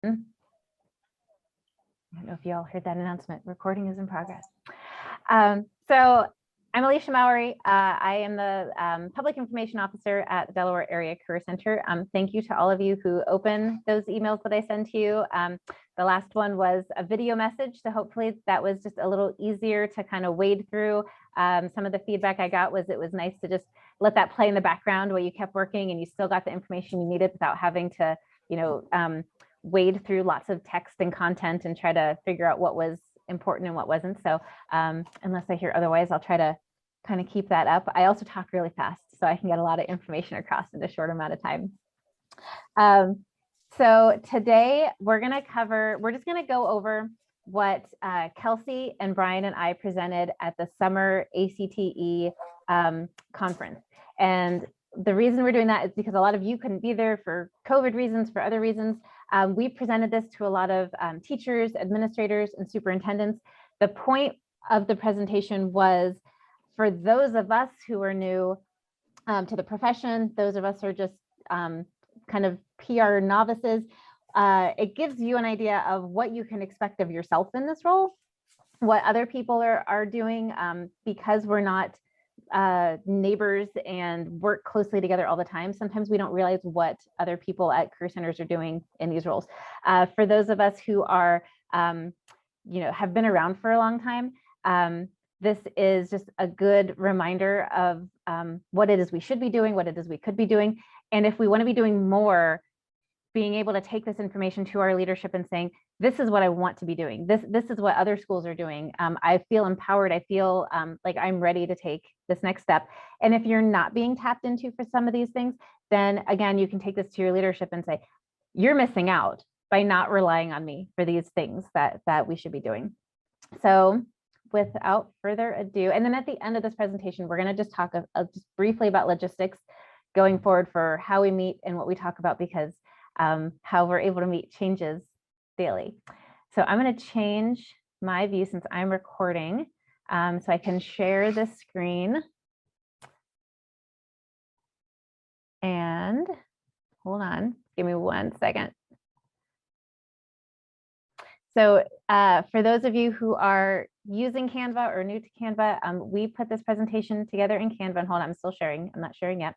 I don't know if you all heard that announcement. Recording is in progress. So I'm Alicia Mowry. I am the Public Information Officer at the Delaware Area Career Center. Thank you to all of you who open those emails that I send to you. The last one was a video message, so hopefully that was just a little easier to kind of wade through. Some of the feedback I got was it was nice to just let that play in the background while you kept working and you still got the information you needed without having to, wade through lots of text and content and try to figure out what was important and what wasn't. So unless I hear otherwise, I'll try to kind of keep that up. I also talk really fast, so I can get a lot of information across in a short amount of time. So today we're just going to go over what Kelsey and Brian and I presented at the summer ACTE conference. And the reason we're doing that is because a lot of you couldn't be there for COVID reasons, for other reasons. We presented this to a lot of teachers, administrators, and superintendents. The point of the presentation was for those of us who are new to the profession, those of us who are just kind of PR novices, it gives you an idea of what you can expect of yourself in this role, what other people are doing, because we're not neighbors and work closely together all the time. Sometimes we don't realize what other people at career centers are doing in these roles. For those of us who are, have been around for a long time, this is just a good reminder of what it is we should be doing, what it is we could be doing. And if we want to be doing more, being able to take this information to our leadership and saying, this is what I want to be doing. This is what other schools are doing. I feel empowered. I feel like I'm ready to take this next step. And if you're not being tapped into for some of these things, then again, you can take this to your leadership and say, you're missing out by not relying on me for these things that we should be doing. So without further ado, and then at the end of this presentation, we're going to just talk just briefly about logistics going forward for how we meet and what we talk about, because how we're able to meet changes daily. So I'm going to change my view since I'm recording, so I can share this screen. And hold on, give me 1 second. So for those of you who are using Canva or new to Canva, we put this presentation together in Canva. And hold on, I'm still sharing. I'm not sharing yet.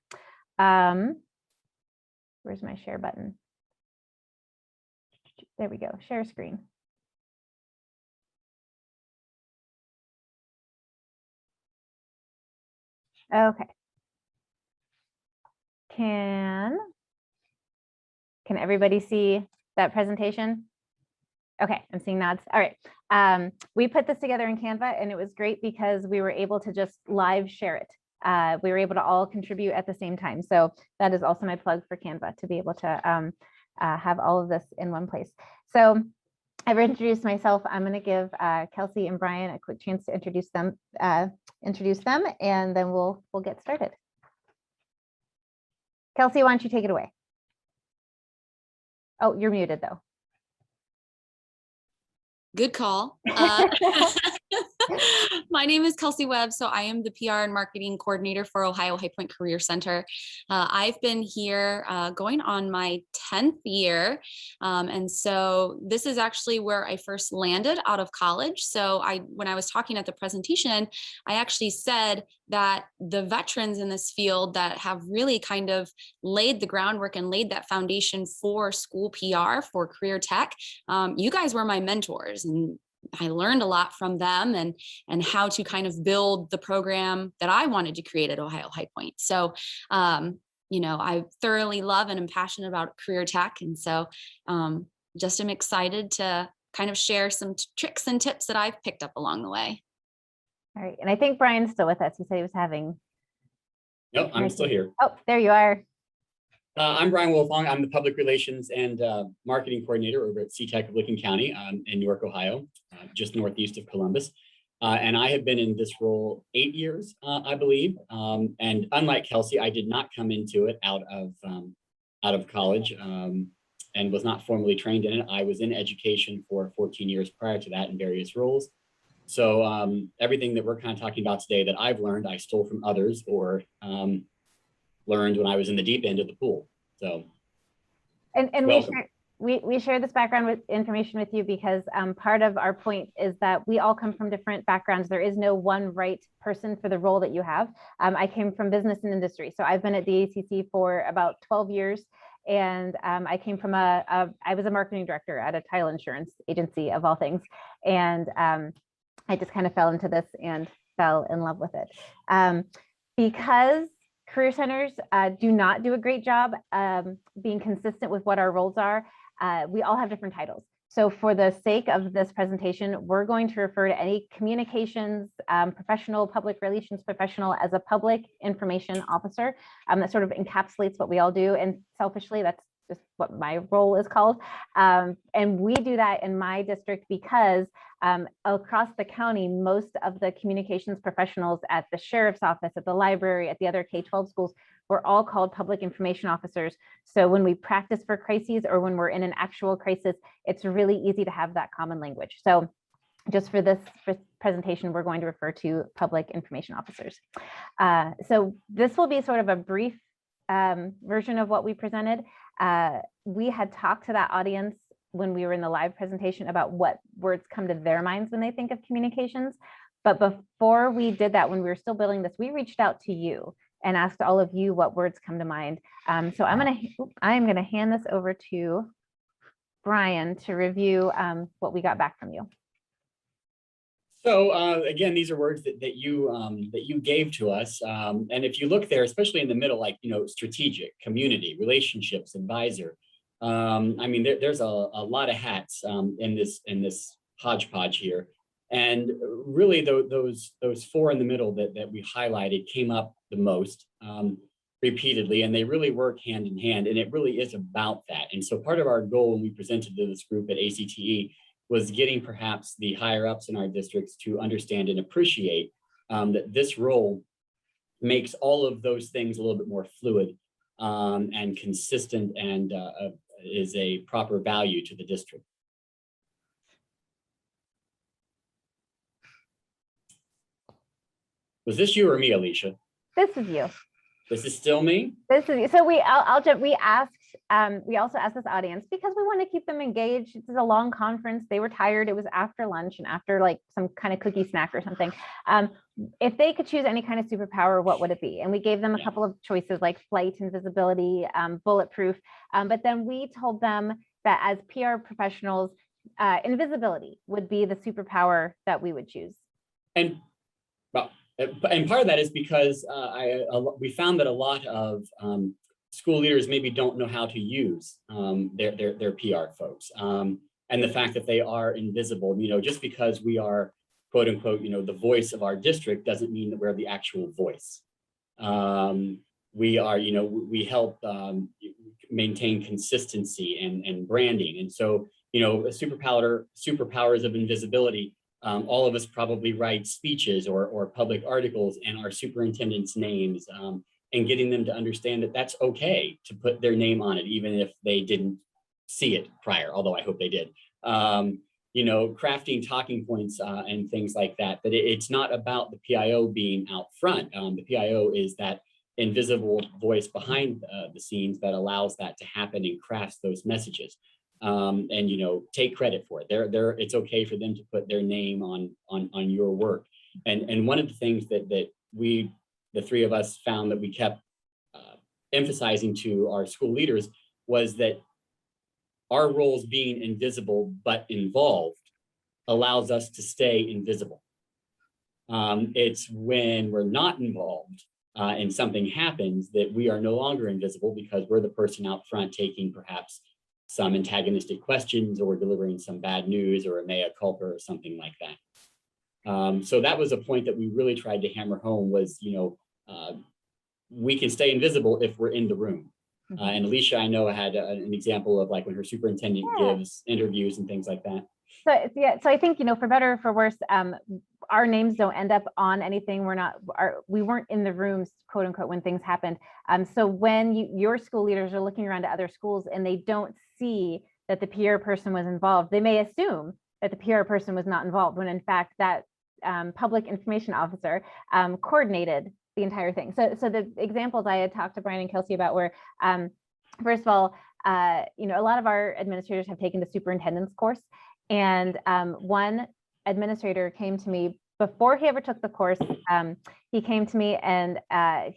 Where's my share button? There we go, share screen. Okay. Can everybody see that presentation? Okay, I'm seeing nods. All right. We put this together in Canva and it was great because we were able to just live share it. We were able to all contribute at the same time. So that is also my plug for Canva, to be able to have all of this in one place. So I've introduced myself. I'm going to give Kelsey and Brian a quick chance to introduce them, and then we'll get started. Kelsey, why don't you take it away? Oh, you're muted though. Good call. My name is Kelsey Webb, so I am the PR and marketing coordinator for Ohio High Point Career Center. I've been here going on my 10th year, and so this is actually where I first landed out of college. So when I was talking at the presentation, I actually said that the veterans in this field that have really kind of laid the groundwork and laid that foundation for school PR, for career tech, you guys were my mentors, and I learned a lot from them and how to kind of build the program that I wanted to create at Ohio High Point. So, I thoroughly love and am passionate about career tech. And so just am excited to kind of share some tricks and tips that I've picked up along the way. All right. And I think Brian's still with us. He said he was having. Nope, I'm still here. Oh, there you are. I'm Brian Wolfong. I'm the Public Relations and Marketing Coordinator over at CTEC of Licking County in Newark, Ohio, just northeast of Columbus. And I have been in this role 8 years, I believe. And unlike Kelsey, I did not come into it out of college and was not formally trained in it. I was in education for 14 years prior to that in various roles. So everything that we're kind of talking about today that I've learned, I stole from others or learned when I was in the deep end of the pool. So and we share this background with information with you because part of our point is that we all come from different backgrounds. There is no one right person for the role that you have. I came from business and industry, so I've been at the ACC for about 12 years, and I came from I was a marketing director at a title insurance agency of all things, and I just kind of fell into this and fell in love with it. Because career centers do not do a great job being consistent with what our roles are. We all have different titles. So for the sake of this presentation, we're going to refer to any communications professional, public relations professional as a public information officer. That sort of encapsulates what we all do. And selfishly, that's just what my role is called. And we do that in my district because across the county, most of the communications professionals at the sheriff's office, at the library, at the other K-12 schools, we're all called public information officers. So when we practice for crises or when we're in an actual crisis, it's really easy to have that common language. So just for this presentation, we're going to refer to public information officers. So this will be sort of a brief version of what we presented. We had talked to that audience when we were in the live presentation about what words come to their minds when they think of communications. But before we did that, when we were still building this, we reached out to you and asked all of you what words come to mind. So I'm gonna hand this over to Brian to review what we got back from you. So again, these are words that you gave to us, and if you look there, especially in the middle, like strategic, community, relationships, advisor. I mean, there's a lot of hats in this hodgepodge here, and really those four in the middle that we highlighted came up the most repeatedly, and they really work hand in hand, and it really is about that. And so part of our goal when we presented to this group at ACTE was getting perhaps the higher ups in our districts to understand and appreciate that this role makes all of those things a little bit more fluid and consistent, and is a proper value to the district. Was this you or me, Alicia? This is you. This is still me? This is you. So we also asked this audience because we want to keep them engaged. This is a long conference. They were tired. It was after lunch and after like some kind of cookie snack or something. If they could choose any kind of superpower, what would it be? And we gave them a couple of choices like flight, invisibility, bulletproof. But then we told them that as PR professionals, invisibility would be the superpower that we would choose. And part of that is because we found that a lot of school leaders maybe don't know how to use their PR folks, and the fact that they are invisible. Just because we are quote unquote the voice of our district doesn't mean that we're the actual voice. We are we help maintain consistency and branding, and so superpowers of invisibility. All of us probably write speeches or public articles in our superintendent's names, and getting them to understand that that's okay to put their name on it, even if they didn't see it prior, although I hope they did. Crafting talking points and things like that, that it's not about the PIO being out front. The PIO is that invisible voice behind the scenes that allows that to happen and crafts those messages. And take credit for it. It's okay for them to put their name on your work. And one of the things that the three of us found that we kept emphasizing to our school leaders was that our roles being invisible but involved allows us to stay invisible. It's when we're not involved and something happens that we are no longer invisible because we're the person out front taking perhaps some antagonistic questions, or we're delivering some bad news or a mea culpa or something like that. So that was a point that we really tried to hammer home was, we can stay invisible if we're in the room. And Alicia, I know, had an example of like when her superintendent gives interviews and things like that. So I think, for better or for worse, our names don't end up on anything. We weren't in the rooms, quote unquote, when things happened. So when your school leaders are looking around to other schools and they don't see that the PR person was involved, they may assume that the PR person was not involved, when in fact that public information officer coordinated the entire thing. So the examples I had talked to Brian and Kelsey about were, first of all, you know, a lot of our administrators have taken the superintendent's course, and one administrator came to me before he ever took the course. He came to me and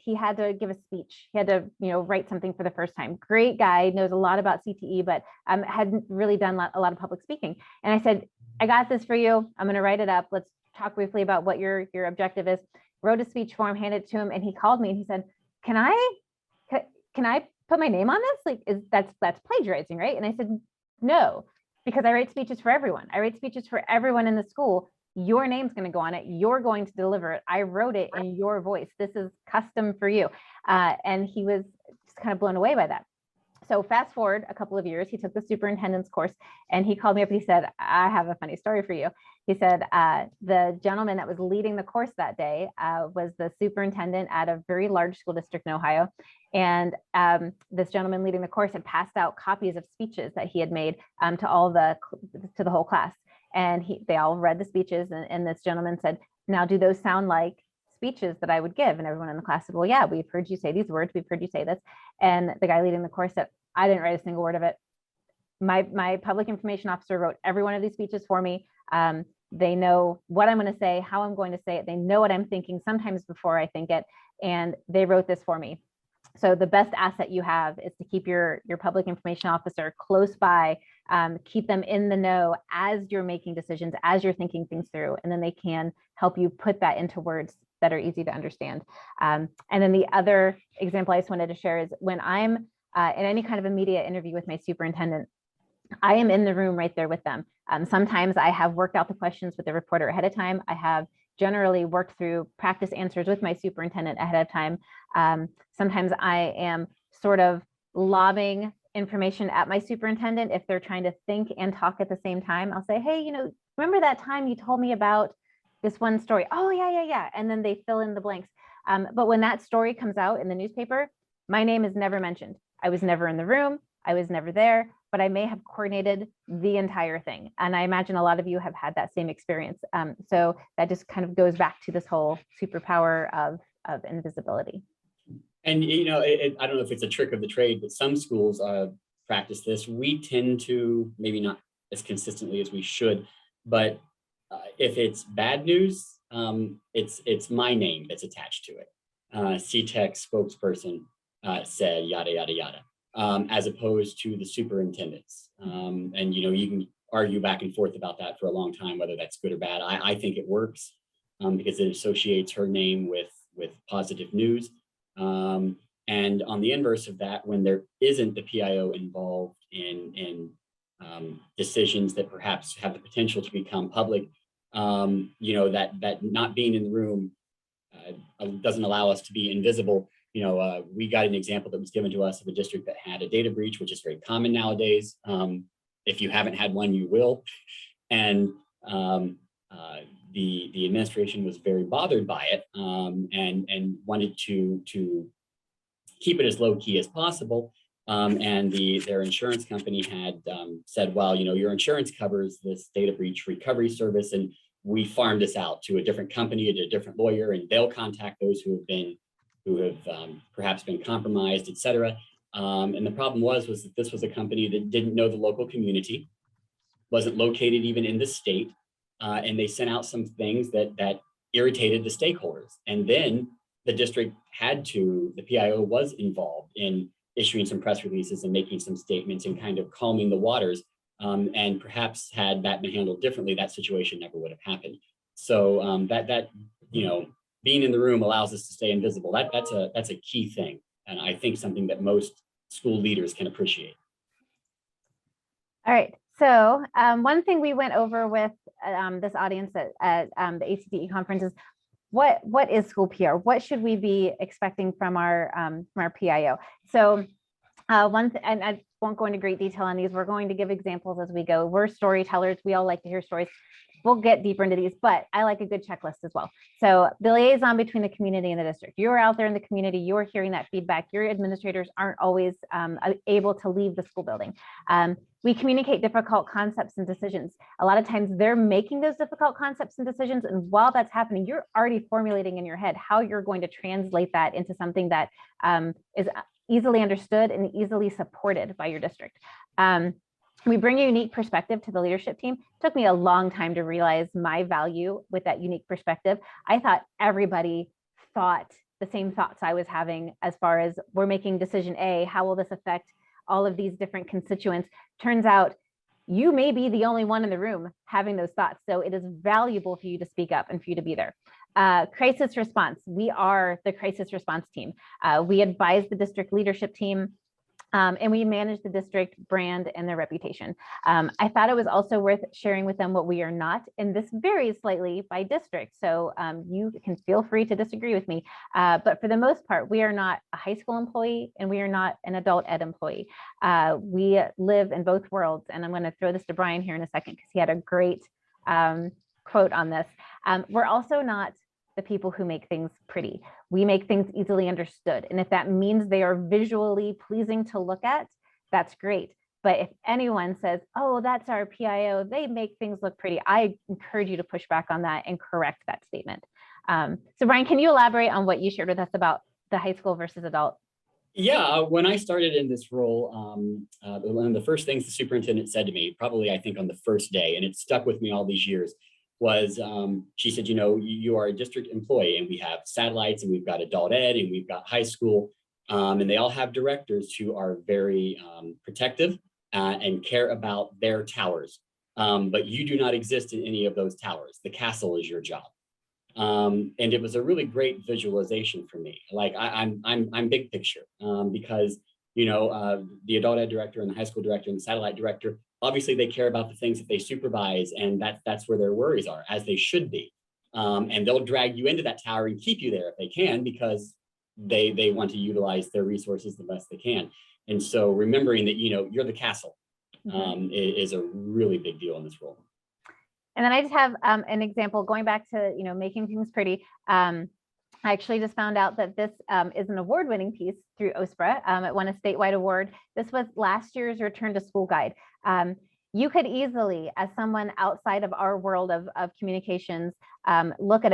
he had to give a speech. He had to, you know, write something for the first time. Great guy, knows a lot about CTE, but hadn't really done a lot of public speaking. And I said, I got this for you. I'm going to write it up. Let's talk briefly about what your objective is. Wrote a speech for him, handed it to him, and he called me and he said, can I put my name on this? Like, that's plagiarizing, right? And I said, no, because I write speeches for everyone. I write speeches for everyone in the school. Your name's going to go on it. You're going to deliver it. I wrote it in your voice. This is custom for you. And he was just kind of blown away by that. So fast forward a couple of years, he took the superintendent's course and he called me up and he said, I have a funny story for you. He said, the gentleman that was leading the course that day was the superintendent at a very large school district in Ohio. And this gentleman leading the course had passed out copies of speeches that he had made to the whole class. And they all read the speeches, and this gentleman said, now, do those sound like speeches that I would give? And everyone in the class said, well, yeah, we've heard you say these words. We've heard you say this. And the guy leading the course said, I didn't write a single word of it. My public information officer wrote every one of these speeches for me. They know what I'm going to say, how I'm going to say it. They know what I'm thinking sometimes before I think it. And they wrote this for me. So the best asset you have is to keep your public information officer close by, keep them in the know as you're making decisions, as you're thinking things through, and then they can help you put that into words that are easy to understand. And then the other example I just wanted to share is when I'm in any kind of a media interview with my superintendent, I am in the room right there with them. Sometimes I have worked out the questions with the reporter ahead of time. I have generally worked through practice answers with my superintendent ahead of time. Sometimes I am sort of lobbing information at my superintendent if they're trying to think and talk at the same time. I'll say, hey, you know, remember that time you told me about this one story? Oh, yeah. And then they fill in the blanks. But when that story comes out in the newspaper, my name is never mentioned. I was never in the room. I was never there, but I may have coordinated the entire thing. And I imagine a lot of you have had that same experience. So that just kind of goes back to this whole superpower of invisibility. And, you know, I don't know if it's a trick of the trade, but some schools practice this. We tend to, maybe not as consistently as we should, but if it's bad news, it's my name that's attached to it. CTEC spokesperson said yada, yada, yada. As opposed to the superintendents. And, you know, you can argue back and forth about that for a long time, whether that's good or bad. I think it works because it associates her name with positive news. And on the inverse of that, when there isn't the PIO involved in decisions that perhaps have the potential to become public, you know, that not being in the room doesn't allow us to be invisible. You know, we got an example that was given to us of a district that had a data breach, which is very common nowadays. If you haven't had one, you will. And the administration was very bothered by it and wanted to keep it as low key as possible. And their insurance company had said, well, you know, your insurance covers this data breach recovery service, and we farmed this out to a different company, to a different lawyer, and they'll contact those who have perhaps been compromised, et cetera. And the problem was that this was a company that didn't know the local community, wasn't located even in the state, and they sent out some things that irritated the stakeholders. And then the district the PIO was involved in issuing some press releases and making some statements and kind of calming the waters. And perhaps had that been handled differently, that situation never would have happened. So that you know, being in the room allows us to stay invisible. That's a key thing, and I think something that most school leaders can appreciate. All right. So one thing we went over with this audience at the ACTE conference is what is school PR? What should we be expecting from our PIO? So and I won't go into great detail on these. We're going to give examples as we go. We're storytellers. We all like to hear stories. We'll get deeper into these, but I like a good checklist as well. So the liaison between the community and the district. You're out there in the community, you're hearing that feedback. Your administrators aren't always able to leave the school building. We communicate difficult concepts and decisions. A lot of times they're making those difficult concepts and decisions. And while that's happening, you're already formulating in your head how you're going to translate that into something that is easily understood and easily supported by your district. We bring a unique perspective to the leadership team. It took me a long time to realize my value with that unique perspective. I thought everybody thought the same thoughts I was having as far as we're making decision A, how will this affect all of these different constituents? Turns out you may be the only one in the room having those thoughts. So it is valuable for you to speak up and for you to be there. Crisis response. We are the crisis response team. We advise the district leadership team, and we manage the district brand and their reputation. I thought it was also worth sharing with them what we are not, and this varies slightly by district. So you can feel free to disagree with me. But for the most part, we are not a high school employee and we are not an adult ed employee. We live in both worlds. And I'm going to throw this to Brian here in a second because he had a great quote on this. We're also not the people who make things pretty. We make things easily understood. And if that means they are visually pleasing to look at, that's great. But if anyone says, oh, that's our PIO, they make things look pretty, I encourage you to push back on that and correct that statement. So Brian, can you elaborate on what you shared with us about the high school versus adult? Yeah, when I started in this role, one of the first things the superintendent said to me, probably I think on the first day, and it stuck with me all these years, was she said, you know, you are a district employee and we have satellites and we've got adult ed and we've got high school, and they all have directors who are very protective and care about their towers. But you do not exist in any of those towers. The castle is your job. And it was a really great visualization for me. Like I'm big picture because, you know, the adult ed director and the high school director and the satellite director, obviously they care about the things that they supervise, and that's where their worries are, as they should be. And they'll drag you into that tower and keep you there if they can, because they want to utilize their resources the best they can. And so remembering that, you know, you're the castle is a really big deal in this role. And then I just have an example going back to, you know, making things pretty. I actually just found out that this is an award-winning piece through OSPRA. It won a statewide award. This was last year's Return to School Guide. You could easily, as someone outside of our world of communications, look at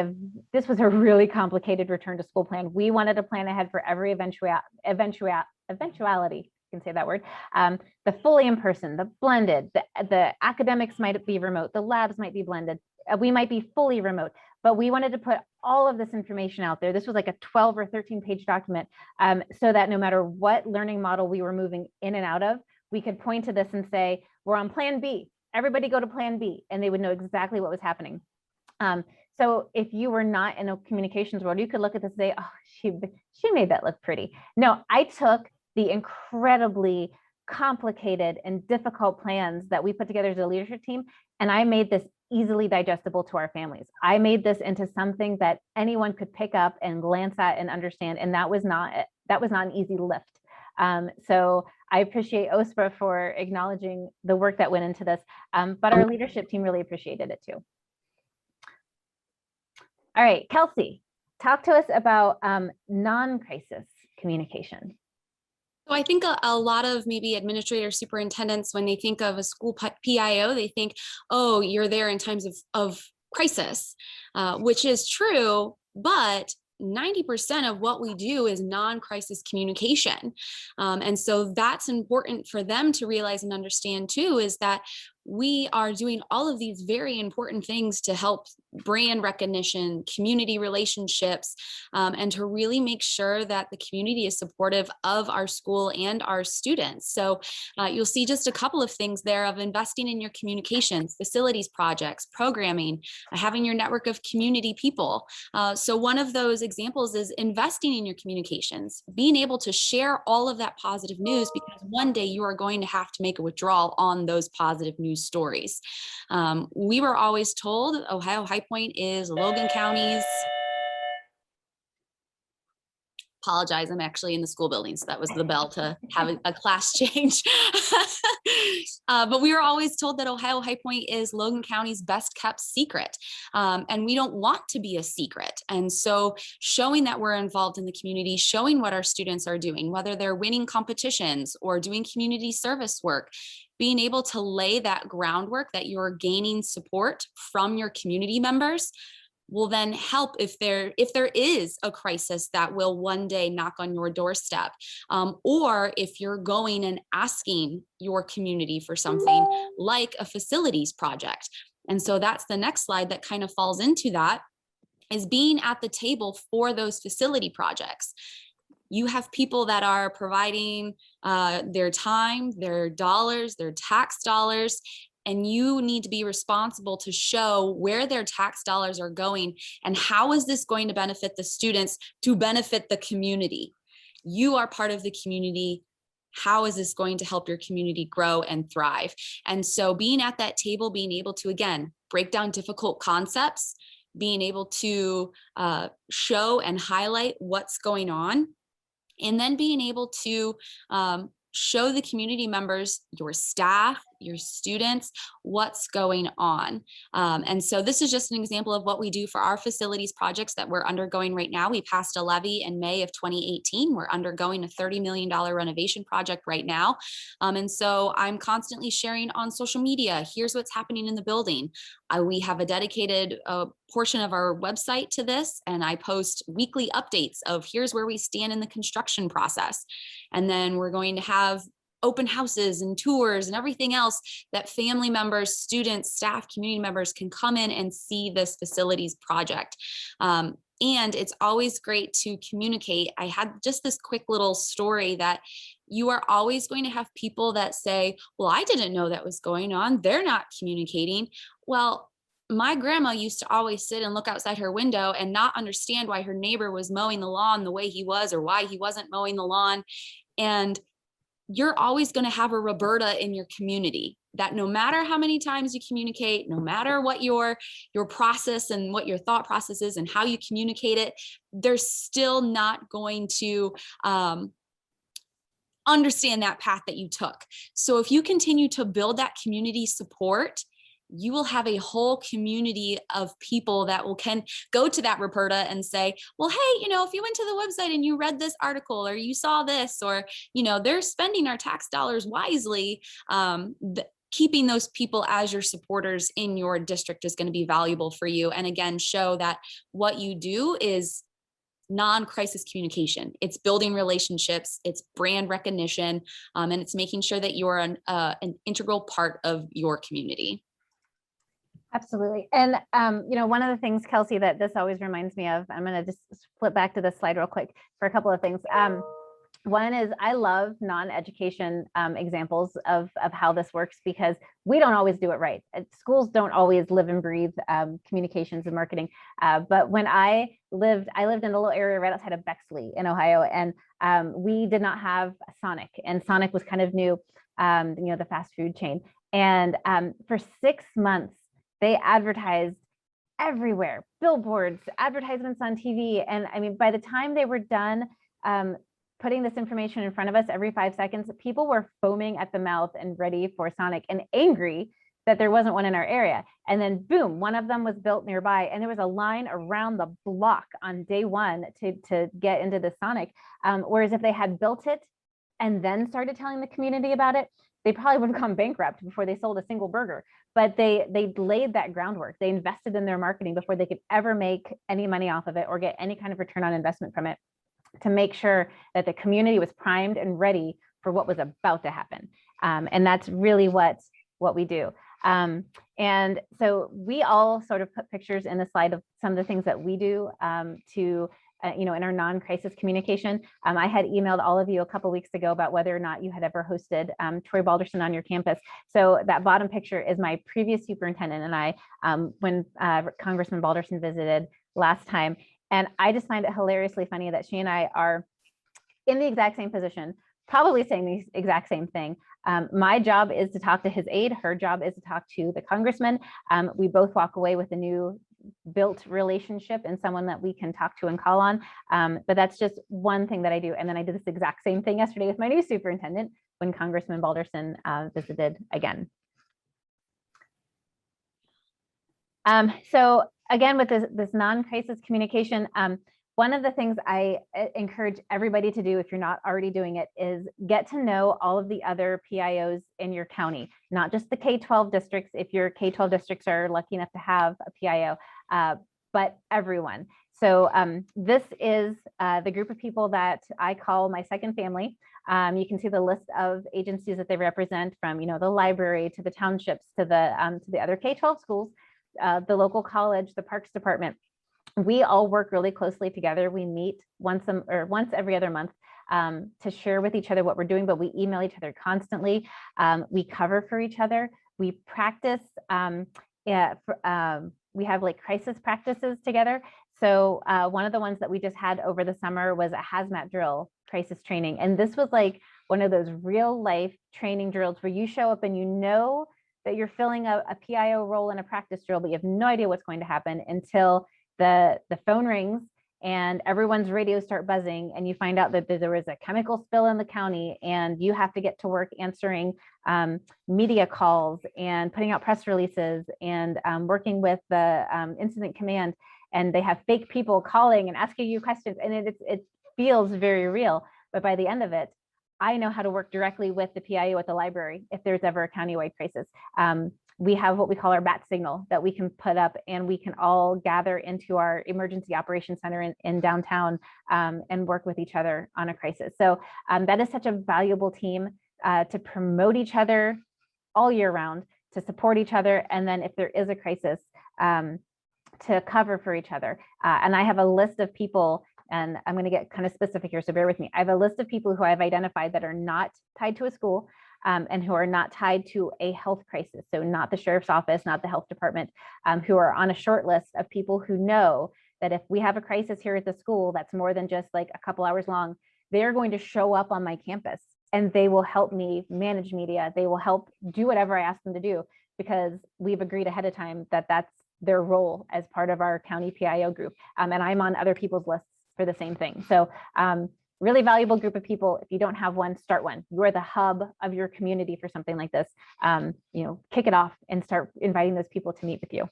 this was a really complicated return to school plan. We wanted to plan ahead for every eventuality. Can say that word, the fully in person, the blended, the academics might be remote, the labs might be blended, we might be fully remote, but we wanted to put all of this information out there. This was like a 12 or 13 page document, so that no matter what learning model we were moving in and out of, we could point to this and say, we're on plan B, everybody go to plan B, and they would know exactly what was happening. So if you were not in a communications world, you could look at this and say, oh, she made that look pretty. No, I took the incredibly complicated and difficult plans that we put together as a leadership team, and I made this easily digestible to our families. I made this into something that anyone could pick up and glance at and understand, and that was not an easy lift. So I appreciate OSPRA for acknowledging the work that went into this, but our leadership team really appreciated it too. All right, Kelsey, talk to us about non-crisis communication. So I think a lot of maybe administrators, superintendents, when they think of a school PIO, they think, oh, you're there in times of crisis, which is true, but 90% of what we do is non-crisis communication. And so that's important for them to realize and understand too, is that we are doing all of these very important things to help brand recognition, community relationships, and to really make sure that the community is supportive of our school and our students. So you'll see just a couple of things there of investing in your communications, facilities projects, programming, having your network of community people. So one of those examples is investing in your communications, being able to share all of that positive news, because one day you are going to have to make a withdrawal on those positive news stories. We were always told Ohio High Point is Logan County's. Apologize, I'm actually in the school building, so that was the bell to have a class change. But we were always told that Ohio High Point is Logan County's best kept secret, and we don't want to be a secret. And so showing that we're involved in the community, showing what our students are doing, whether they're winning competitions or doing community service work, being able to lay that groundwork that you're gaining support from your community members will then help if there is a crisis that will one day knock on your doorstep, or if you're going and asking your community for something like a facilities project. And so that's the next slide that kind of falls into that, is being at the table for those facility projects. You have people that are providing their time, their dollars, their tax dollars, and you need to be responsible to show where their tax dollars are going and how is this going to benefit the students to benefit the community. You are part of the community. How is this going to help your community grow and thrive? And so being at that table, being able to, again, break down difficult concepts, being able to show and highlight what's going on, and then being able to show the community members, your staff, your students, what's going on. And so this is just an example of what we do for our facilities projects that we're undergoing right now. We passed a levy in May of 2018. We're undergoing a $30 million renovation project right now. And so I'm constantly sharing on social media, here's what's happening in the building. We have a dedicated portion of our website to this, and I post weekly updates of here's where we stand in the construction process. And then we're going to have open houses and tours and everything else that family members, students, staff, community members can come in and see this facilities project. And it's always great to communicate. I had just this quick little story that you are always going to have people that say, well, I didn't know that was going on. They're not communicating. Well, my grandma used to always sit and look outside her window and not understand why her neighbor was mowing the lawn the way he was, or why he wasn't mowing the lawn. And you're always going to have a Roberta in your community that no matter how many times you communicate, no matter what your process and what your thought process is and how you communicate it, they're still not going to understand that path that you took. So if you continue to build that community support, you will have a whole community of people that can go to that Roberta and say, well, hey, if you went to the website and you read this article, or you saw this, or, they're spending our tax dollars wisely, keeping those people as your supporters in your district is going to be valuable for you. And again, show that what you do is non-crisis communication. It's building relationships, it's brand recognition, and it's making sure that you're an integral part of your community. Absolutely. And, one of the things, Kelsey, that this always reminds me of, I'm going to just flip back to this slide real quick for a couple of things. One is I love non-education examples of how this works, because we don't always do it right. Schools don't always live and breathe communications and marketing. But when I lived in a little area right outside of Bexley in Ohio, and we did not have Sonic, and Sonic was kind of new, the fast food chain. And for 6 months, they advertised everywhere, billboards, advertisements on TV. And I mean, by the time they were done putting this information in front of us every 5 seconds, people were foaming at the mouth and ready for Sonic and angry that there wasn't one in our area. And then boom, one of them was built nearby, and there was a line around the block on day one to get into the Sonic. Whereas if they had built it and then started telling the community about it, they probably would have gone bankrupt before they sold a single burger. But they laid that groundwork. They invested in their marketing before they could ever make any money off of it or get any kind of return on investment from it, to make sure that the community was primed and ready for what was about to happen. And that's really what we do. And so we all sort of put pictures in the slide of some of the things that we do to in our non-crisis communication. I had emailed all of you a couple of weeks ago about whether or not you had ever hosted Troy Balderson on your campus. So that bottom picture is my previous superintendent and I, when Congressman Balderson visited last time. And I just find it hilariously funny that she and I are in the exact same position, probably saying the exact same thing. My job is to talk to his aide. Her job is to talk to the congressman. We both walk away with a new built relationship and someone that we can talk to and call on. But that's just one thing that I do. And then I did this exact same thing yesterday with my new superintendent when Congressman Balderson visited again. So again, with this non-crisis communication, one of the things I encourage everybody to do, if you're not already doing it, is get to know all of the other PIOs in your county, not just the K-12 districts. If your K-12 districts are lucky enough to have a PIO, but everyone. So this is the group of people that I call my second family. You can see the list of agencies that they represent, from the library to the townships to the other K-12 schools, the local college, the parks department. We all work really closely together. We meet once every other month to share with each other what we're doing, but we email each other constantly. We cover for each other. We practice. We have like crisis practices together. So one of the ones that we just had over the summer was a hazmat drill crisis training. And this was like one of those real life training drills where you show up and you know that you're filling a PIO role in a practice drill, but you have no idea what's going to happen until the phone rings and everyone's radios start buzzing and you find out that there was a chemical spill in the county and you have to get to work answering media calls and putting out press releases and working with the incident command. And they have fake people calling and asking you questions, and it feels very real. But by the end of it, I know how to work directly with the PIO at the library if there's ever a countywide crisis. We have what we call our bat signal that we can put up, and we can all gather into our emergency operations center in downtown and work with each other on a crisis. So that is such a valuable team to promote each other all year round, to support each other, and then if there is a crisis, to cover for each other. And I have a list of people, and I'm going to get kind of specific here, so bear with me. I have a list of people who I've identified that are not tied to a school and who are not tied to a health crisis. So not the sheriff's office, not the health department, who are on a short list of people who know that if we have a crisis here at the school that's more than just like a couple hours long, they're going to show up on my campus and they will help me manage media. They will help do whatever I ask them to do, because we've agreed ahead of time that that's their role as part of our county PIO group. And I'm on other people's lists for the same thing. So really valuable group of people. If you don't have one, start one. You're the hub of your community for something like this. Kick it off and start inviting those people to meet with you. All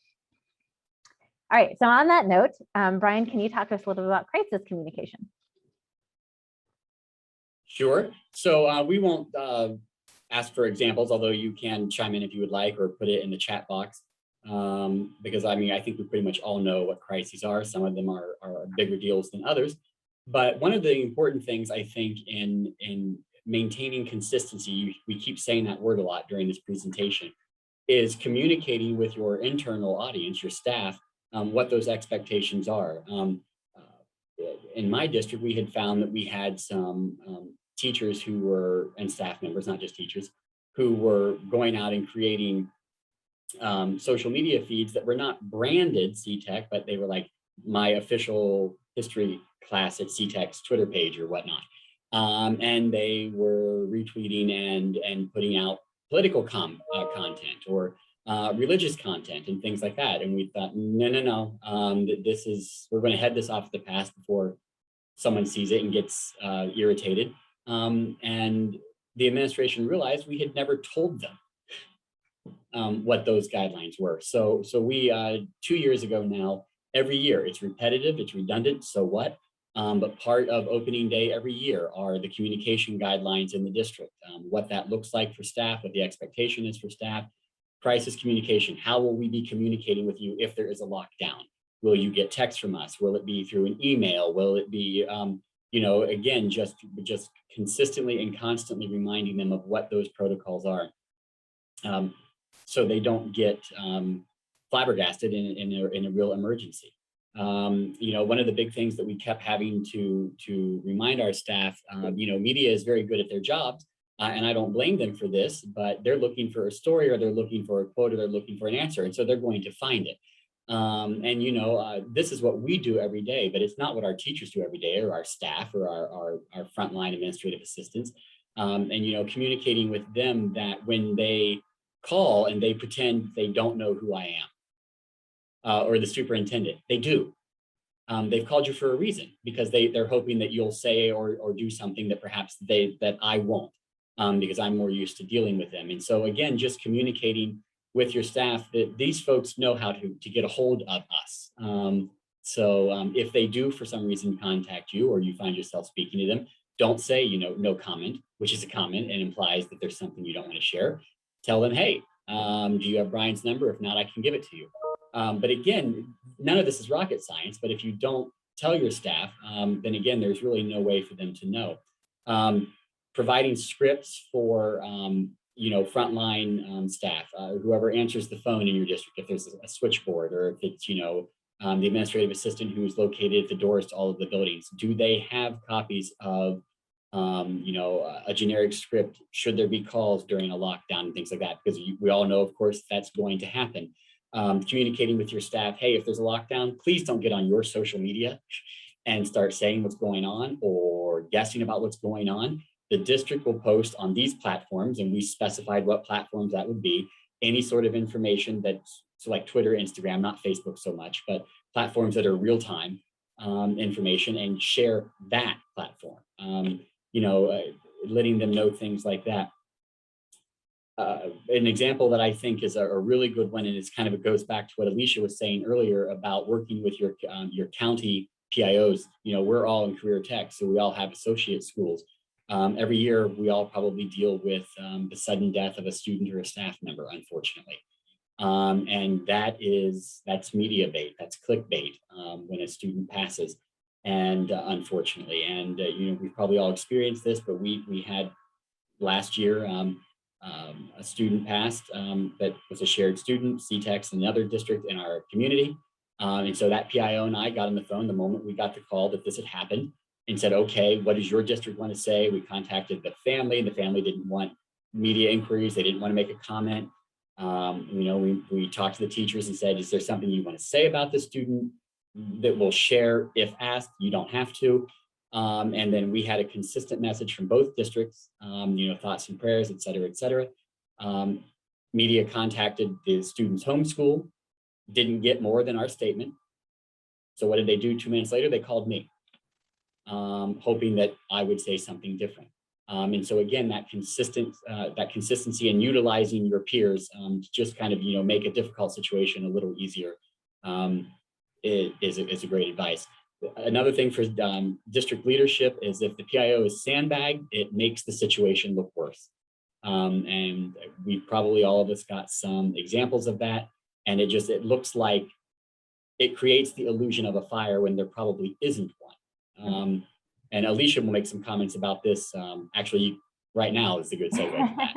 right, so on that note, Brian, can you talk to us a little bit about crisis communication? Sure. So we won't ask for examples, although you can chime in if you would like, or put it in the chat box. Because I think we pretty much all know what crises are. Some of them are bigger deals than others. But one of the important things I think in maintaining consistency, we keep saying that word a lot during this presentation, is communicating with your internal audience, your staff, what those expectations are. In my district, we had found that we had some teachers who were, and staff members, not just teachers, who were going out and creating social media feeds that were not branded CTEC, but they were like my official history class at CTEC's Twitter page or whatnot. And they were retweeting and putting out political content or religious content and things like that. And we thought, no, we're going to head this off the pass before someone sees it and gets irritated. And the administration realized we had never told them what those guidelines were. So we 2 years ago now, every year, it's repetitive, it's redundant, so what? But part of opening day every year are the communication guidelines in the district, what that looks like for staff, what the expectation is for staff, crisis communication. How will we be communicating with you if there is a lockdown? Will you get text from us? Will it be through an email? Will it be, again, just consistently and constantly reminding them of what those protocols are. So they don't get flabbergasted in a real emergency. One of the big things that we kept having to remind our staff, media is very good at their jobs, and I don't blame them for this, but they're looking for a story, or they're looking for a quote, or they're looking for an answer, and so they're going to find it. This is what we do every day, but it's not what our teachers do every day, or our staff, or our frontline administrative assistants. Communicating with them that when they call and they pretend they don't know who I am, or the superintendent, they do. They've called you for a reason, because they're hoping that you'll say or do something that perhaps that I won't, because I'm more used to dealing with them. And so again, just communicating with your staff that these folks know how to get a hold of us. If they do for some reason contact you, or you find yourself speaking to them, don't say, no comment, which is a comment and implies that there's something you don't want to share. Tell them, hey, do you have Brian's number? If not, I can give it to you. But again, none of this is rocket science, but if you don't tell your staff, then again, there's really no way for them to know. Providing scripts for, frontline staff, whoever answers the phone in your district, if there's a switchboard, or if it's, the administrative assistant who's located at the doors to all of the buildings, do they have copies of, a generic script should there be calls during a lockdown and things like that? Because we all know, of course, that's going to happen. Communicating with your staff, hey, if there's a lockdown, please don't get on your social media and start saying what's going on or guessing about what's going on. The district will post on these platforms, and we specified what platforms that would be, any sort of information that's, so like Twitter, Instagram, not Facebook so much, but platforms that are real-time information, and share that platform, letting them know things like that. An example that I think is a really good one, and it's kind of, it goes back to what Alicia was saying earlier about working with your county PIOs. We're all in career tech, so we all have associate schools. Every year, we all probably deal with the sudden death of a student or a staff member, unfortunately. And that's media bait, that's clickbait when a student passes. And unfortunately, and we've probably all experienced this, but we had last year, a student passed that was a shared student, CTEX, in another district in our community. And so that PIO and I got on the phone the moment we got the call that this had happened, and said, okay, what does your district want to say? We contacted the family. The family didn't want media inquiries. They didn't want to make a comment. We talked to the teachers and said, is there something you want to say about the student that we'll share if asked? You don't have to. And then we had a consistent message from both districts, thoughts and prayers, et cetera, et cetera. Media contacted the student's home school, didn't get more than our statement. So what did they do 2 minutes later? They called me, hoping that I would say something different. And so again, that consistency and utilizing your peers to just kind of, make a difficult situation a little easier is a great advice. Another thing for district leadership is if the PIO is sandbagged, it makes the situation look worse. And we probably, all of us, got some examples of that. And it looks like it creates the illusion of a fire when there probably isn't one. And Alicia will make some comments about this. Actually, right now is a good segue for that.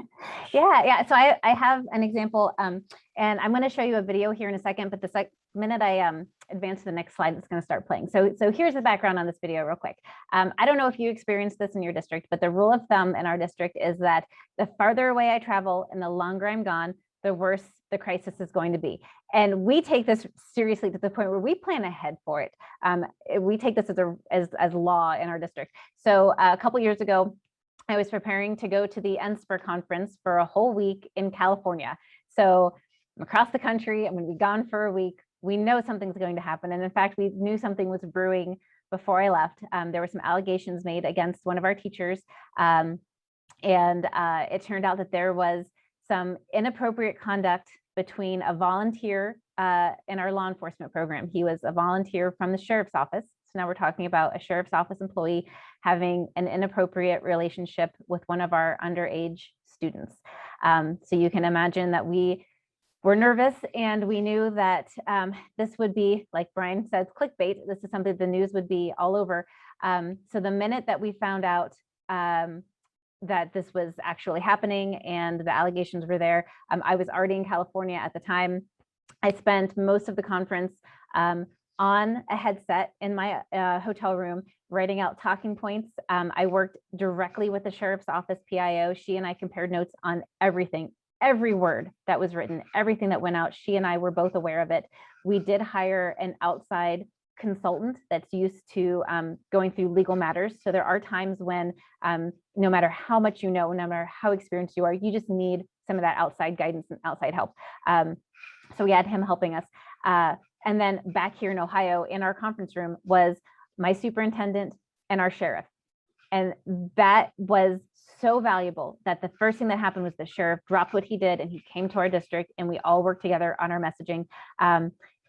Yeah. So I have an example, and I'm going to show you a video here in a second, but the minute I advance to the next slide, it's going to start playing. So here's the background on this video real quick. I don't know if you experienced this in your district, but the rule of thumb in our district is that the farther away I travel and the longer I'm gone, the worse the crisis is going to be. And we take this seriously to the point where we plan ahead for it. We take this as law in our district. So a couple years ago, I was preparing to go to the NSPER conference for a whole week in California. So I'm across the country, I'm going to be gone for a week. We know something's going to happen. And in fact, we knew something was brewing before I left. There were some allegations made against one of our teachers. And it turned out that there was some inappropriate conduct between a volunteer in our law enforcement program. He was a volunteer from the sheriff's office. So now we're talking about a sheriff's office employee having an inappropriate relationship with one of our underage students. So you can imagine that we were nervous, and we knew that this would be, like Brian says, clickbait. This is something the news would be all over. So the minute that we found out that this was actually happening and the allegations were there, I was already in California at the time. I spent most of the conference on a headset in my hotel room, writing out talking points. I worked directly with the sheriff's office PIO. She and I compared notes on everything, every word that was written, everything that went out. She and I were both aware of it. We did hire an outside consultant that's used to going through legal matters. So there are times when no matter how much you know, no matter how experienced you are, you just need some of that outside guidance and outside help. So we had him helping us. And then back here in Ohio, in our conference room, was my superintendent and our sheriff. And that was so valuable that the first thing that happened was the sheriff dropped what he did and he came to our district, and we all worked together on our messaging.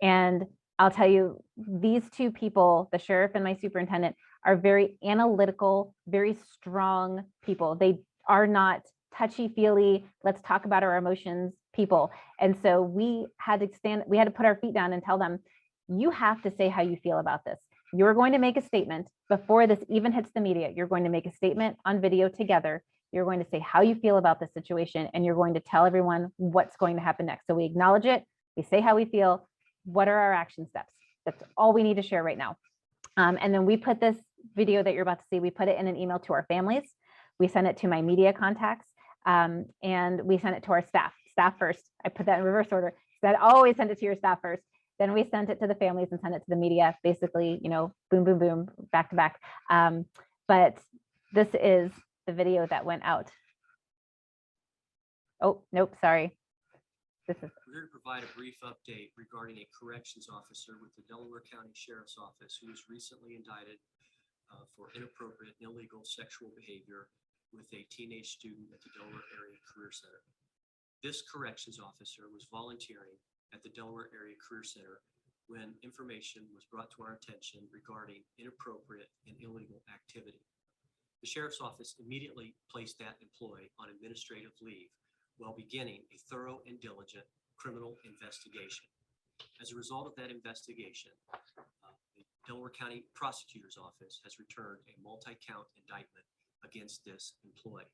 And I'll tell you, these two people, the sheriff and my superintendent, are very analytical, very strong people. They are not touchy-feely, let's talk about our emotions people. And so we had to put our feet down and tell them, you have to say how you feel about this. You're going to make a statement before this even hits the media. You're going to make a statement on video together. You're going to say how you feel about the situation, and you're going to tell everyone what's going to happen next. So we acknowledge it. We say how we feel. What are our action steps? That's all we need to share right now. And then we put this video that you're about to see, we put it in an email to our families. We sent it to my media contacts, and we sent it to our staff first. I put that in reverse order. So I always send it to your staff first. Then we sent it to the families and sent it to the media, basically, boom, boom, boom, back to back. But this is the video that went out. Oh, nope, sorry. We're here to provide a brief update regarding a corrections officer with the Delaware County Sheriff's Office who was recently indicted for inappropriate and illegal sexual behavior with a teenage student at the Delaware Area Career Center. This corrections officer was volunteering at the Delaware Area Career Center when information was brought to our attention regarding inappropriate and illegal activity. The Sheriff's Office immediately placed that employee on administrative leave while beginning a thorough and diligent criminal investigation. As a result of that investigation, the Delaware County Prosecutor's Office has returned a multi-count indictment against this employee.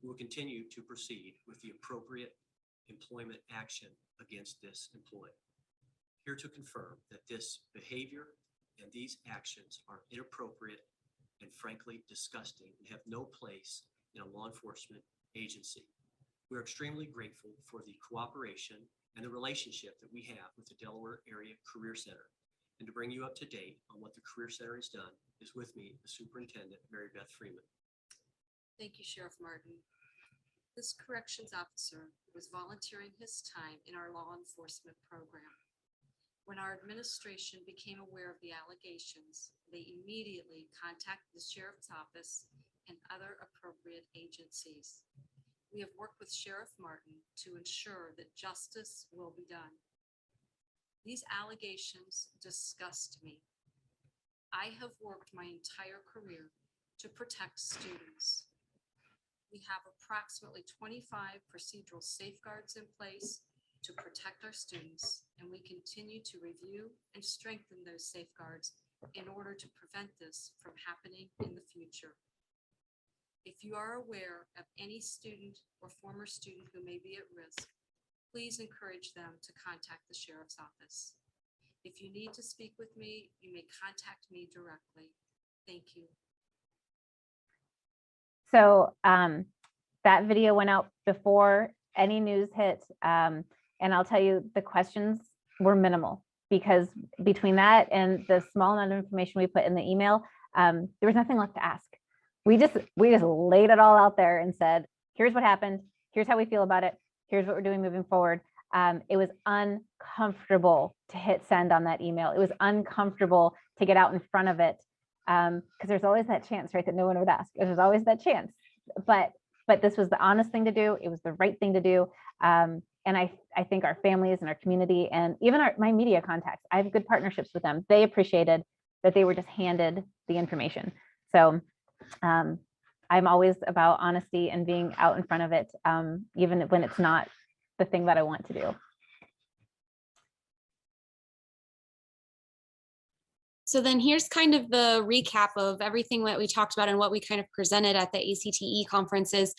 We will continue to proceed with the appropriate employment action against this employee. Here to confirm that this behavior and these actions are inappropriate and frankly disgusting and have no place in a law enforcement agency. We're extremely grateful for the cooperation and the relationship that we have with the Delaware Area Career Center. And to bring you up to date on what the Career Center has done is with me, the Superintendent, Mary Beth Freeman. Thank you, Sheriff Martin. This corrections officer was volunteering his time in our law enforcement program. When our administration became aware of the allegations, they immediately contacted the Sheriff's Office and other appropriate agencies. We have worked with Sheriff Martin to ensure that justice will be done. These allegations disgust me. I have worked my entire career to protect students. We have approximately 25 procedural safeguards in place to protect our students, and we continue to review and strengthen those safeguards in order to prevent this from happening in the future. If you are aware of any student or former student who may be at risk, please encourage them to contact the Sheriff's Office. If you need to speak with me, you may contact me directly. Thank you. So that video went out before any news hit. And I'll tell you, the questions were minimal, because between that and the small amount of information we put in the email, there was nothing left to ask. We just laid it all out there and said, here's what happened. Here's how we feel about it. Here's what we're doing moving forward. It was uncomfortable to hit send on that email. It was uncomfortable to get out in front of it. Because there's always that chance, right, that no one would ask. There's always that chance. But this was the honest thing to do. It was the right thing to do. And I think our families and our community and even my media contacts, I have good partnerships with them. They appreciated that they were just handed the information. So I'm always about honesty and being out in front of it, even when it's not the thing that I want to do. So then here's kind of the recap of everything that we talked about and what we kind of presented at the ACTE conferences.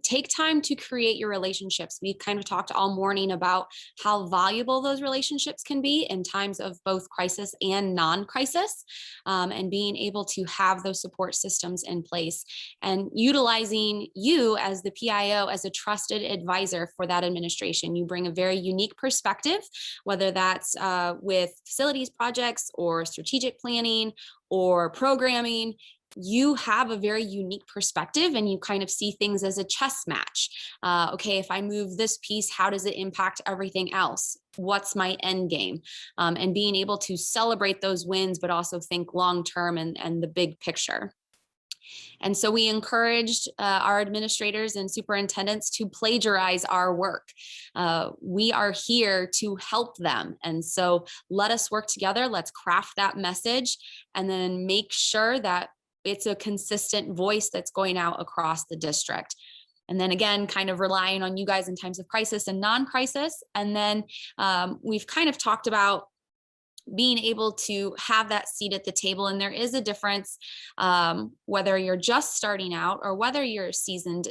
Take time to create your relationships. We kind of talked all morning about how valuable those relationships can be in times of both crisis and non-crisis, and being able to have those support systems in place and utilizing you as the PIO as a trusted advisor for that administration. You bring a very unique perspective, whether that's with facilities projects or strategic planning or programming. You have a very unique perspective and you kind of see things as a chess match. Okay, if I move this piece, how does it impact everything else? What's my end game? And being able to celebrate those wins, but also think long-term and the big picture. And so we encouraged our administrators and superintendents to plagiarize our work. We are here to help them. And so let us work together. Let's craft that message and then make sure that it's a consistent voice that's going out across the district. And then again, kind of relying on you guys in times of crisis and non-crisis. And then we've kind of talked about being able to have that seat at the table. And there is a difference whether you're just starting out or whether you're seasoned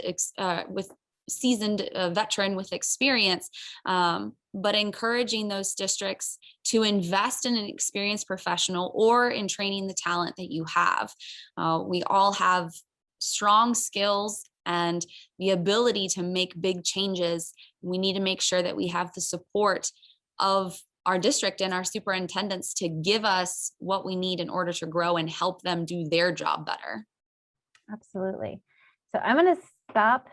veteran with experience, but encouraging those districts to invest in an experienced professional or in training the talent that you have. We all have strong skills and the ability to make big changes. We need to make sure that we have the support of our district and our superintendents to give us what we need in order to grow and help them do their job better. Absolutely. So I'm going to stop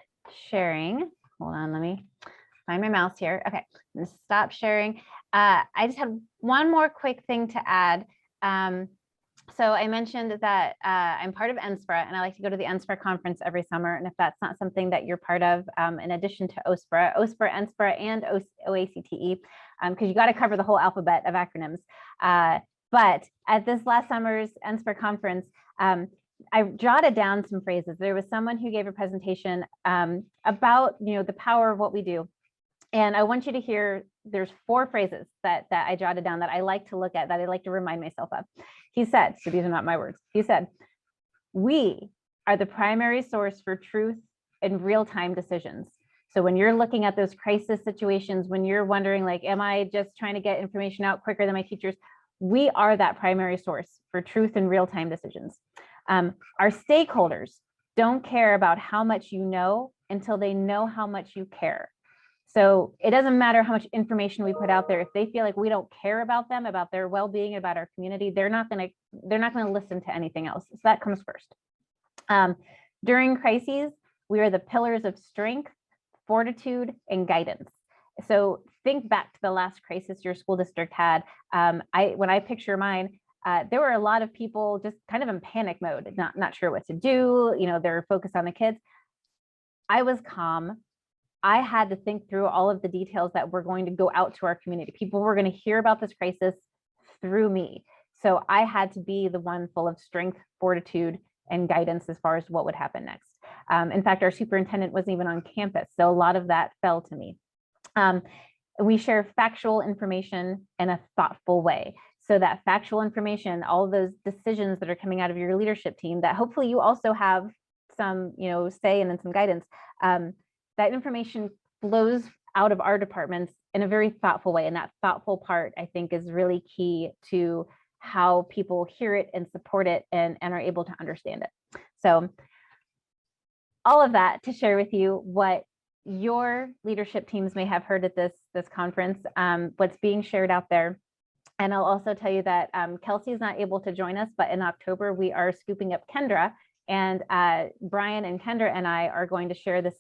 sharing. Hold on, let me find my mouse here. Okay, I'm going to stop sharing. I just had one more quick thing to add. So I mentioned that I'm part of NSPRA, and I like to go to the NSPRA conference every summer. And if that's not something that you're part of, in addition to OSPRA, NSPRA, and OACTE, because you got to cover the whole alphabet of acronyms. But at this last summer's NSPRA conference, I jotted down some phrases. There was someone who gave a presentation about, the power of what we do. And I want you to hear, there's 4 phrases that I jotted down that I like to look at, that I like to remind myself of. He said, so these are not my words. He said, we are the primary source for truth and real-time decisions. So when you're looking at those crisis situations, when you're wondering, like, am I just trying to get information out quicker than my teachers? We are that primary source for truth and real-time decisions. Our stakeholders don't care about how much you know until they know how much you care. So it doesn't matter how much information we put out there. If they feel like we don't care about them, about their well-being, about our community, they're not going to listen to anything else. So that comes first. During crises, we are the pillars of strength, fortitude, and guidance. So think back to the last crisis your school district had. When I picture mine, there were a lot of people just kind of in panic mode, not sure what to do. They're focused on the kids. I was calm. I had to think through all of the details that were going to go out to our community. People were going to hear about this crisis through me. So I had to be the one full of strength, fortitude, and guidance as far as what would happen next. In fact, our superintendent wasn't even on campus, so a lot of that fell to me. We share factual information in a thoughtful way. So that factual information, all those decisions that are coming out of your leadership team that hopefully you also have some, say and then some guidance, that information flows out of our departments in a very thoughtful way. And that thoughtful part, I think, is really key to how people hear it and support it and are able to understand it. So all of that to share with you what your leadership teams may have heard at this conference, what's being shared out there. And I'll also tell you that Kelsey is not able to join us, but in October, we are scooping up Kendra, and Brian and Kendra and I are going to share this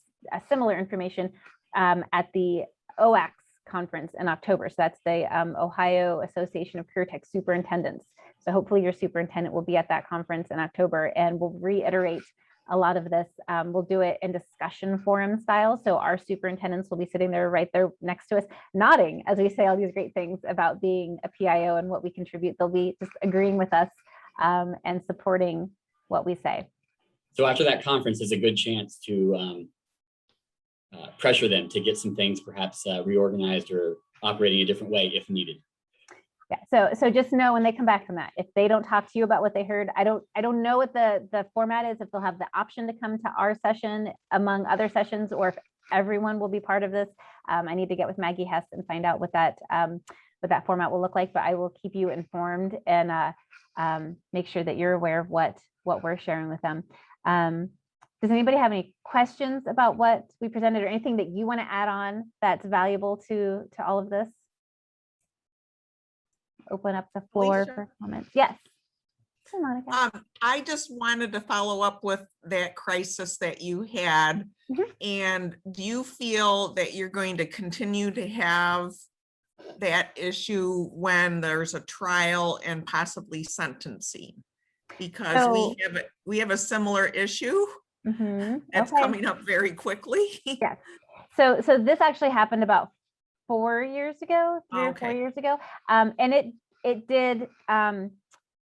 similar information at the OACTE conference in October. So that's the Ohio Association of Career Tech Superintendents. So hopefully your superintendent will be at that conference in October, and we'll reiterate a lot of this. We'll do it in discussion forum style. So our superintendents will be sitting there right there next to us, nodding as we say all these great things about being a PIO and what we contribute. They'll be just agreeing with us and supporting what we say. So after that conference is a good chance to pressure them to get some things perhaps reorganized or operating a different way if needed. Yeah, so just know when they come back from that, if they don't talk to you about what they heard, I don't know what the format is, if they'll have the option to come to our session among other sessions, or if everyone will be part of this. I need to get with Maggie Hess and find out what that format will look like, but I will keep you informed and make sure that you're aware of what we're sharing with them. Does anybody have any questions about what we presented, or anything that you want to add on that's valuable to all of this? Open up the floor for comments. Yes. Hey, Monica. I just wanted to follow up with that crisis that you had. And do you feel that you're going to continue to have that issue when there's a trial and possibly sentencing? Because we have a similar issue that's coming up very quickly. Yes. So this actually happened about 4 years ago, 3 or 4 years ago. And it did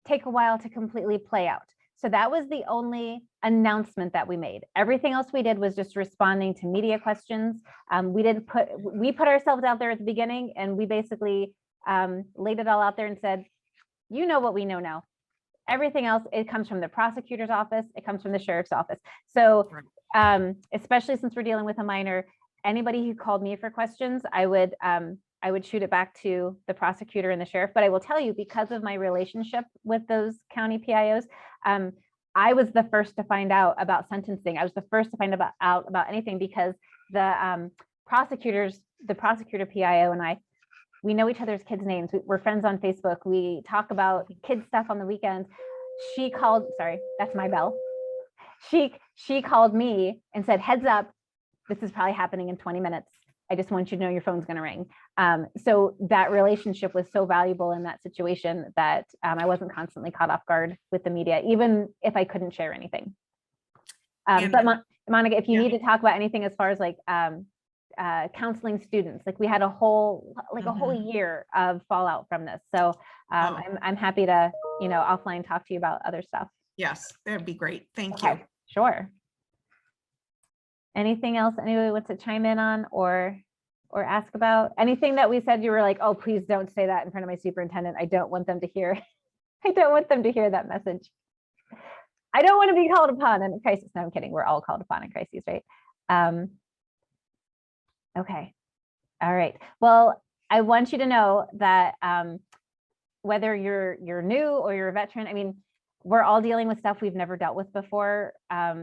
take a while to completely play out. So that was the only announcement that we made. Everything else we did was just responding to media questions. We put ourselves out there at the beginning, and we basically laid it all out there and said, you know what we know now. Everything else, it comes from the prosecutor's office, it comes from the sheriff's office. So especially since we're dealing with a minor, anybody who called me for questions, I would shoot it back to the prosecutor and the sheriff. But I will tell you, because of my relationship with those county PIOs, I was the first to find out about sentencing. I was the first to find out about anything, because the prosecutor PIO and I, we know each other's kids' names. We're friends on Facebook. We talk about kids stuff on the weekends. She called, sorry, that's my bell. She called me and said, heads up, this is probably happening in 20 minutes. I just want you to know your phone's going to ring. So that relationship was so valuable in that situation that I wasn't constantly caught off guard with the media, even if I couldn't share anything. But Monica, if you need to talk about anything as far as like counseling students, like we had a whole year of fallout from this. So I'm happy to, offline talk to you about other stuff. Yes, that'd be great. Thank Okay, you. sure. Anything else anybody wants to chime in on or ask about? Anything that we said you were like, oh, please don't say that in front of my superintendent. I don't want them to hear. I don't want them to hear that message. I don't want to be called upon in a crisis. No, I'm kidding. We're all called upon in crises, right? Okay. All right. Well, I want you to know that whether you're new or you're a veteran, I mean, we're all dealing with stuff we've never dealt with before,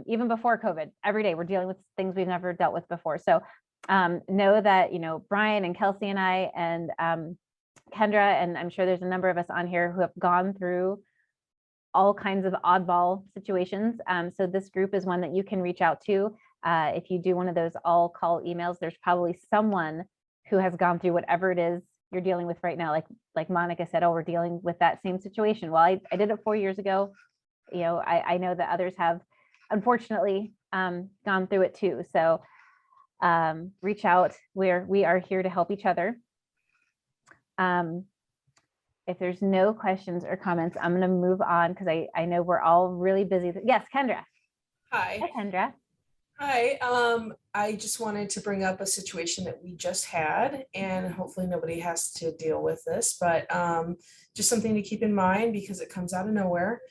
even before COVID. Every day we're dealing with things we've never dealt with before. So know that, Brian and Kelsey and I and Kendra, and I'm sure there's a number of us on here who have gone through all kinds of oddball situations. So this group is one that you can reach out to. If you do one of those all call emails, there's probably someone who has gone through whatever it is you're dealing with right now. Like Monica said, oh, we're dealing with that same situation. Well, I did it 4 years ago. I know that others have unfortunately gone through it too. So reach out. We are here to help each other. If there's no questions or comments, I'm going to move on because I know we're all really busy. Yes, Kendra. Hi. Hi, Kendra. Hi. I just wanted to bring up a situation that we just had, and hopefully nobody has to deal with this, but just something to keep in mind because it comes out of nowhere.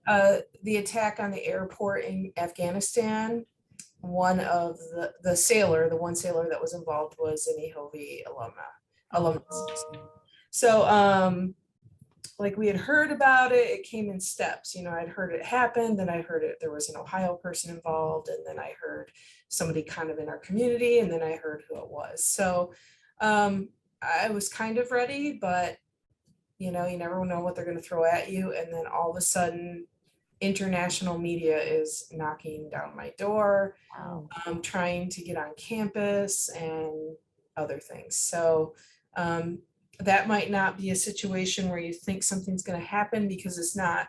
The attack on the airport in Afghanistan, one of the one sailor that was involved was an EHOV alumnus. So like we had heard about it, it came in steps. I'd heard it happen, then I heard there was an Ohio person involved, and then I heard somebody kind of in our community, and then I heard who it was. So I was kind of ready, but you never know what they're going to throw at you. And then all of a sudden, international media is knocking down my door, trying to get on campus and other things. So that might not be a situation where you think something's going to happen because it's not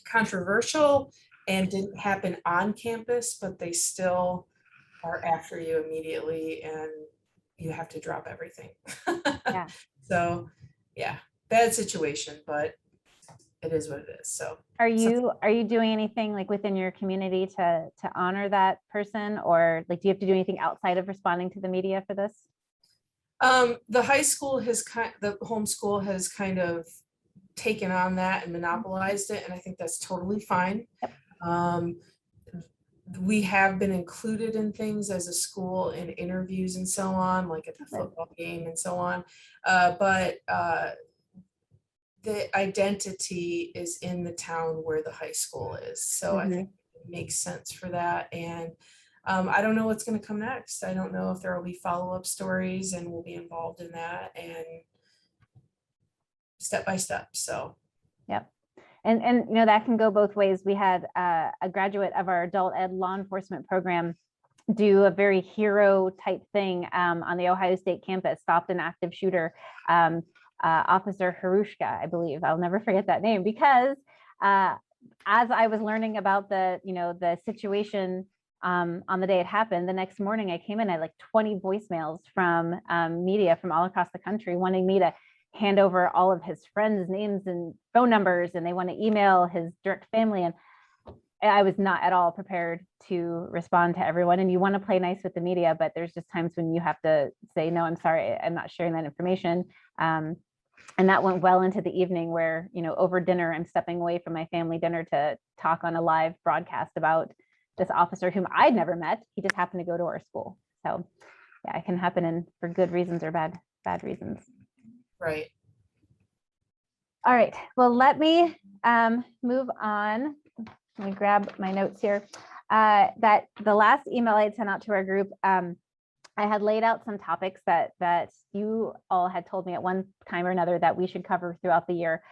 controversial and didn't happen on campus, but they still are after you immediately and you have to drop everything. Yeah. So yeah, bad situation, but it is what it is. So are you doing anything like within your community to honor that person, or like do you have to do anything outside of responding to the media for this? The high school the homeschool has kind of taken on that and monopolized it, and I think that's totally fine. Yep. We have been included in things as a school in interviews and so on, like at the football game and so on. But the identity is in the town where the high school is. So I think it makes sense for that. And I don't know what's going to come next. I don't know if there will be follow-up stories, and we'll be involved in that and step by step. So, yep. And that can go both ways. We had a graduate of our adult ed law enforcement program do a very hero type thing on the Ohio State campus, stopped an active shooter, Officer Harushka, I believe. I'll never forget that name, because as I was learning about the situation on the day it happened, the next morning I came in, I had like 20 voicemails from media from all across the country wanting me to hand over all of his friends' names and phone numbers, and they want to email his direct family. And I was not at all prepared to respond to everyone. And you want to play nice with the media, but there's just times when you have to say, no, I'm sorry, I'm not sharing that information. And that went well into the evening where, over dinner, I'm stepping away from my family dinner to talk on a live broadcast about this officer whom I'd never met. He just happened to go to our school. So yeah, it can happen for good reasons or bad reasons. Right. All right, well, let me move on. Let me grab my notes here. That the last email I had sent out to our group, I had laid out some topics that you all had told me at one time or another that we should cover throughout the year.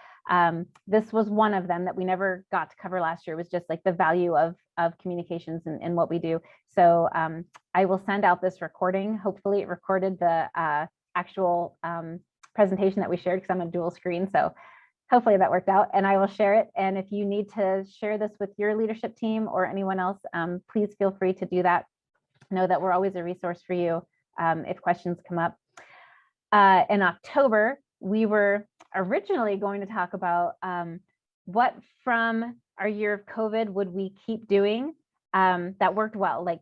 This was one of them that we never got to cover last year. It was just like the value of communications and what we do. So I will send out this recording. Hopefully it recorded the actual presentation that we shared, because I'm a dual screen. So hopefully that worked out, and I will share it. And if you need to share this with your leadership team or anyone else, please feel free to do that. Know that we're always a resource for you if questions come up. In October, we were originally going to talk about what from our year of COVID would we keep doing that worked well, like,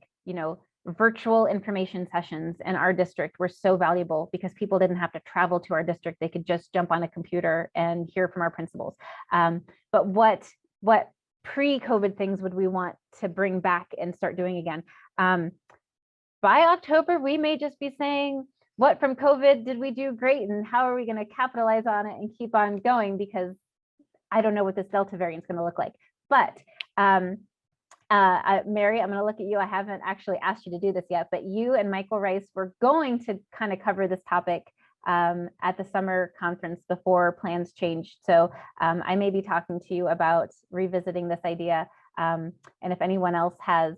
virtual information sessions in our district were so valuable because people didn't have to travel to our district. They could just jump on a computer and hear from our principals. But what pre-COVID things would we want to bring back and start doing again? By October, we may just be saying, what from COVID did we do great, and how are we going to capitalize on it and keep on going? Because I don't know what this Delta variant is going to look like. But Mary, I'm going to look at you. I haven't actually asked you to do this yet, but you and Michael Rice were going to kind of cover this topic at the summer conference before plans changed. So I may be talking to you about revisiting this idea. And if anyone else has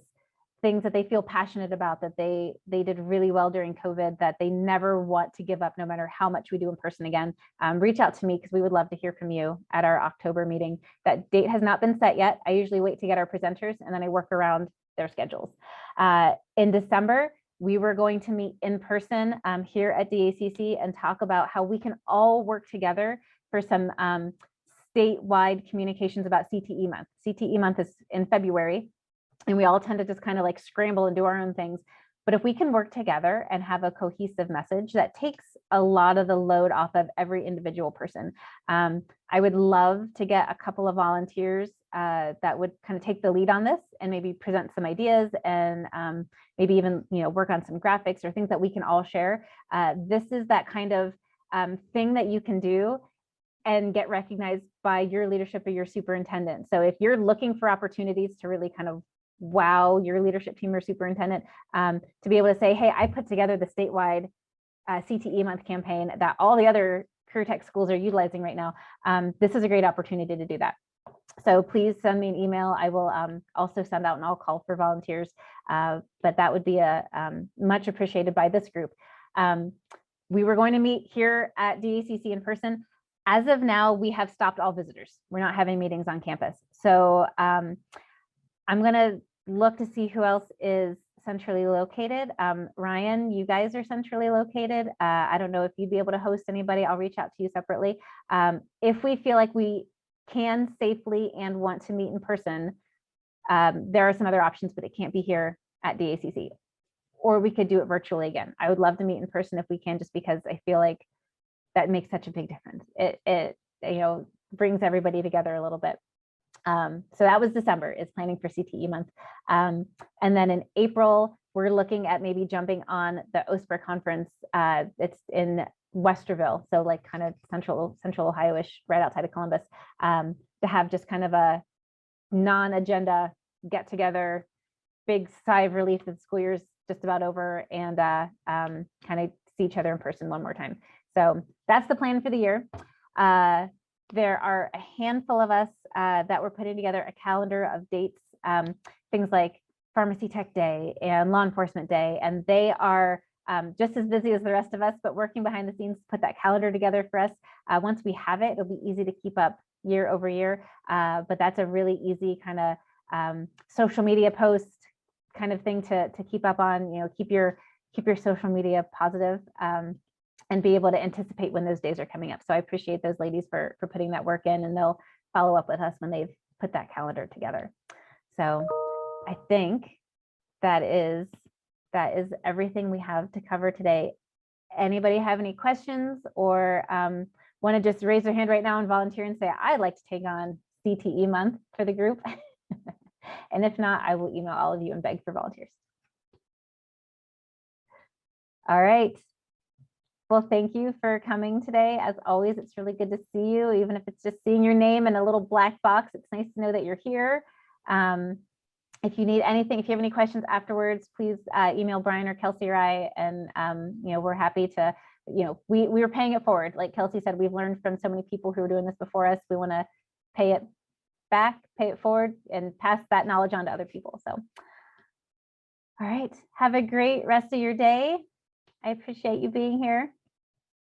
things that they feel passionate about, that they did really well during COVID, that they never want to give up no matter how much we do in person again, reach out to me, because we would love to hear from you at our October meeting. That date has not been set yet. I usually wait to get our presenters and then I work around their schedules. In December, we were going to meet in person here at DACC and talk about how we can all work together for some statewide communications about CTE month. CTE month is in February, and we all tend to just kind of like scramble and do our own things. But if we can work together and have a cohesive message, that takes a lot of the load off of every individual person. I would love to get a couple of volunteers that would kind of take the lead on this and maybe present some ideas and maybe even work on some graphics or things that we can all share. This is that kind of thing that you can do and get recognized by your leadership or your superintendent. So if you're looking for opportunities to really kind of wow your leadership team or superintendent, to be able to say, hey, I put together the statewide CTE month campaign that all the other career tech schools are utilizing right now. This is a great opportunity to do that. So please send me an email. I will also send out an all call for volunteers, but that would be much appreciated by this group. We were going to meet here at DACC in person. As of now, we have stopped all visitors. We're not having meetings on campus. So I'm going to look to see who else is centrally located. Ryan, you guys are centrally located. I don't know if you'd be able to host anybody. I'll reach out to you separately. If we feel like we can safely and want to meet in person, there are some other options, but it can't be here at DACC. Or we could do it virtually again. I would love to meet in person if we can, just because I feel like that makes such a big difference. It brings everybody together a little bit. So that was December, is planning for CTE month. And then in April, we're looking at maybe jumping on the OSPR conference. It's in Westerville, so like kind of central Ohio-ish, right outside of Columbus, to have just kind of a non-agenda get together, big sigh of relief that the school year's just about over, and kind of see each other in person one more time. So that's the plan for the year. There are a handful of us that we're putting together a calendar of dates, things like Pharmacy Tech Day and Law Enforcement Day, and they are just as busy as the rest of us, but working behind the scenes to put that calendar together for us. Once we have it, it'll be easy to keep up year over year, but that's a really easy kind of social media post kind of thing to keep up on, keep your social media positive, and be able to anticipate when those days are coming up. So I appreciate those ladies for putting that work in, and they'll follow up with us when they've put that calendar together. So I think that is everything we have to cover today. Anybody have any questions or want to just raise their hand right now and volunteer and say, I'd like to take on CTE month for the group? And if not, I will email all of you and beg for volunteers. All right. Well, thank you for coming today. As always, it's really good to see you, even if it's just seeing your name in a little black box. It's nice to know that you're here. If you need anything, if you have any questions afterwards, please email Brian or Kelsey or I, and we're happy to, we were paying it forward. Like Kelsey said, we've learned from so many people who are doing this before us. We want to pay it back, pay it forward, and pass that knowledge on to other people. So, all right, have a great rest of your day. I appreciate you being here.